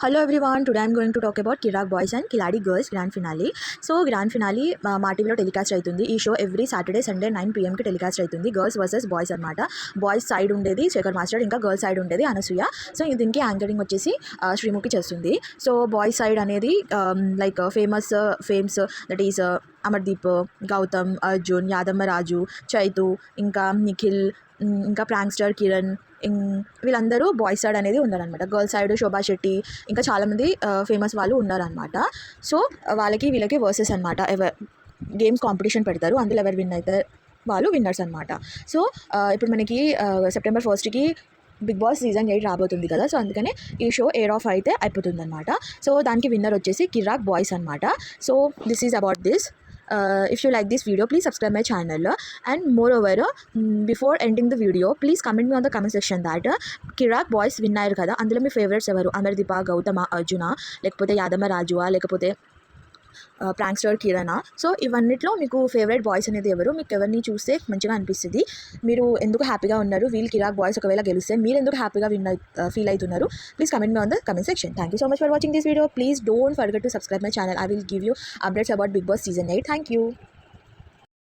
Hello everyone, today I'm going to talk about Kirak Boys and Kiladi Girls Grand Finale. So Grand Finale మా టీవీలో telecast అవుతుంది. ఈ show every Saturday Sunday 9 PMకి telecast అవుతుంది. Girls versus boys అనమాట. Boys side ఉండేది Shekhar master, ఇంకా girls side ఉండేది అనసూయ. సో దీనికి యాంకరింగ్ వచ్చేసి శ్రీముఖి చేస్తుంది. సో బాయ్స్ సైడ్ అనేది like fames that is Amardeep, Gautam, Arjun, Yadamma Raju, Chaitu, ఇంకా నిఖిల్, ఇంకా ప్రాంక్స్టర్ కిరణ్, వీళ్ళందరూ బాయ్స్ సైడ్ అనేది ఉన్నారనమాట. గర్ల్స్ సైడ్ శోభా శెట్టి, ఇంకా చాలామంది ఫేమస్ వాళ్ళు ఉన్నారనమాట. సో వాళ్ళకి వీళ్ళకి వర్సెస్ అనమాట. గేమ్స్ కాంపిటీషన్ పెడతారు, అందులో ఎవరు విన్ అవుతారు వాళ్ళు విన్నర్స్ అనమాట. సో ఇప్పుడు మనకి సెప్టెంబర్ 1కి బిగ్ బాస్ సీజన్ 8 రాబోతుంది కదా. సో అందుకనే ఈ షో ఎయిర్ ఆఫ్ అయితే అయిపోతుంది అనమాట. సో దానికి విన్నర్ వచ్చేసి కిరాక్ బాయ్స్ అనమాట. So this is about this. If you like this video, please subscribe my channel, and moreover, before ending the video, please comment me on the comment section that Kirak boys win అయ్యారు కదా, అందులో మీ favourites ఎవరు? అమర్దీప, గౌతమ, అర్జున, లేకపోతే యాదమ్మ రాజువా, లేకపోతే prankster కిరణా? So ఇవన్నిట్లో మీకు favourite boys అనేది ఎవరు? మీకు ఎవరిని చూస్తే మంచిగా అనిపిస్తుంది? మీరు ఎందుకు హ్యాపీగా ఉన్నారు? వీళ్ళు కిరాక్ బాయ్స్ ఒకవేళ గెలిస్తే మీరు ఎందుకు హ్యాపీగా ఫీల్ అవుతున్నారు? Please comment me on the comment section. Thank you so much for watching this video. Please don't forget to subscribe my channel. I will give you updates about Big Boss Season 8. Thank you.